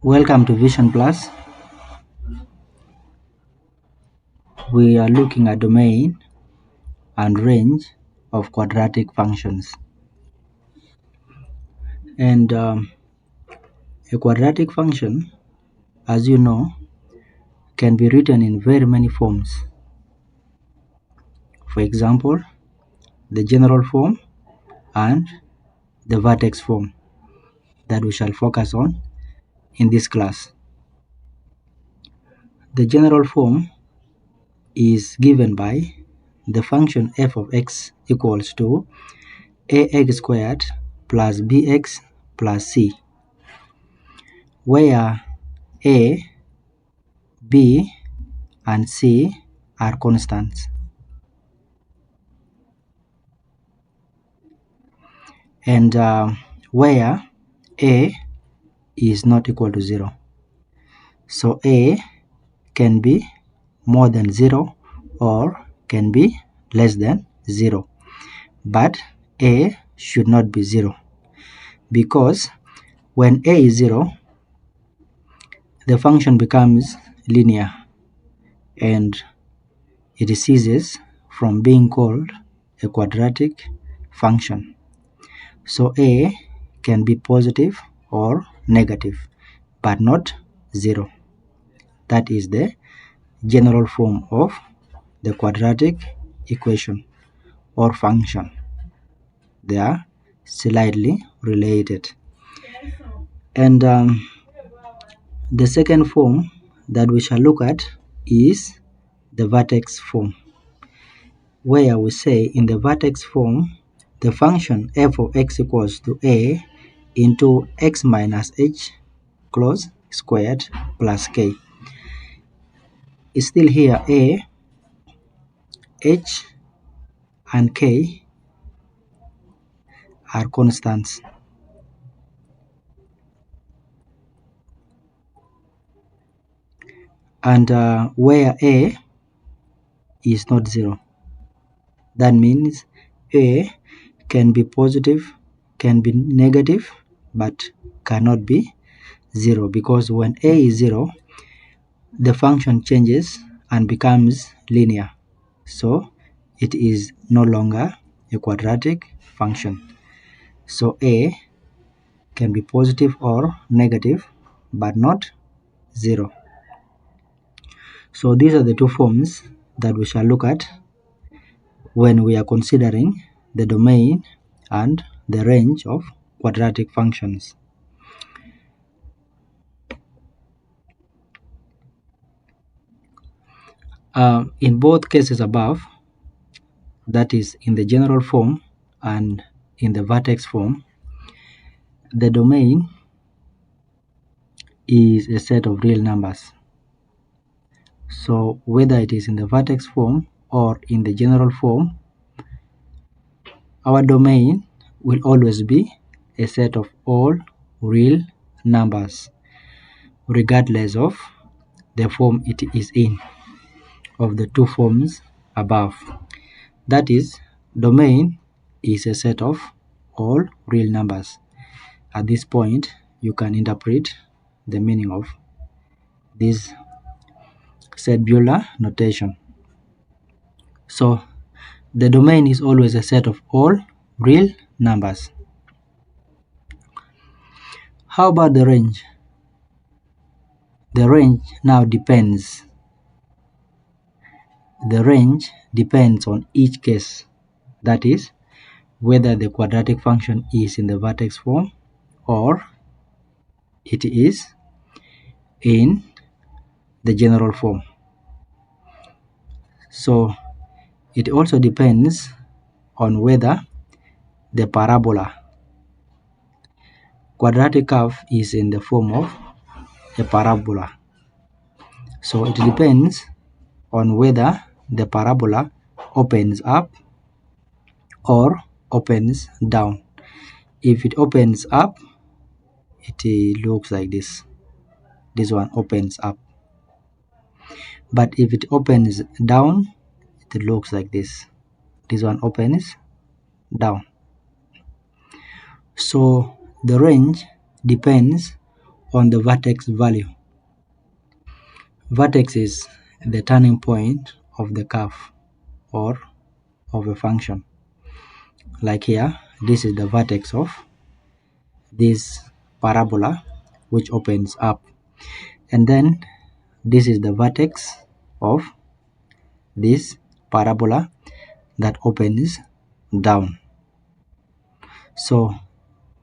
Welcome to Vision Plus. We are looking at domain and range of quadratic functions. And a quadratic function, as you know, can be written in very many forms. For example, the general form and the vertex form that we shall focus on in this class. The general form is given by the function f of x equals to ax squared plus bx plus c, where a, b, and c are constants, and where a is not equal to 0. So a can be more than 0 or can be less than 0, but a should not be 0, because when a is 0, the function becomes linear and it ceases from being called a quadratic function. So a can be positive or negative, but not 0. That is the general form of the quadratic equation or function. They are slightly related. And the second form that we shall look at is the vertex form, where we say in the vertex form, the function f of x equals to a into x minus h close squared plus k. Is still here a, h, and k are constants. And where a is not 0, that means a can be positive, can be negative, but cannot be 0, because when a is 0, the function changes and becomes linear. So it is no longer a quadratic function. So a can be positive or negative, but not 0. So these are the two forms that we shall look at when we are considering the domain and the range of quadratic functions. In both cases above, that is in the general form and in the vertex form, the domain is a set of real numbers. So whether it is in the vertex form or in the general form, our domain will always be a set of all real numbers, regardless of the form it is in, of the two forms above. That is, domain is a set of all real numbers. At this point, you can interpret the meaning of this set-Bueller notation. So the domain is always a set of all real numbers. How about the range? The range now depends. The range depends on each case. That is, whether the quadratic function is in the vertex form or it is in the general form. So it also depends on whether the parabola quadratic curve is in the form of a parabola. So it depends on whether the parabola opens up or opens down. If it opens up, it looks like this. This one opens up. But if it opens down, it looks like this. This one opens down. So the range depends on the vertex value. Vertex is the turning point of the curve or of a function. Like here, this is the vertex of this parabola which opens up, and then this is the vertex of this parabola that opens down. So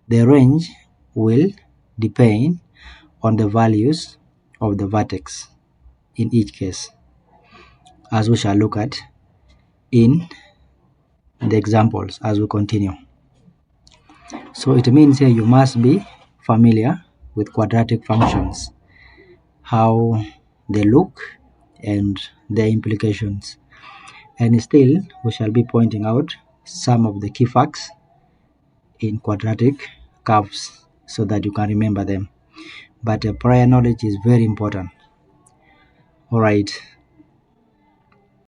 the range will depend on the values of the vertex in each case, as we shall look at in the examples as we continue. So it means here you must be familiar with quadratic functions, how they look and their implications. And still, we shall be pointing out some of the key facts in quadratic curves so that you can remember them. But prior knowledge is very important. Alright,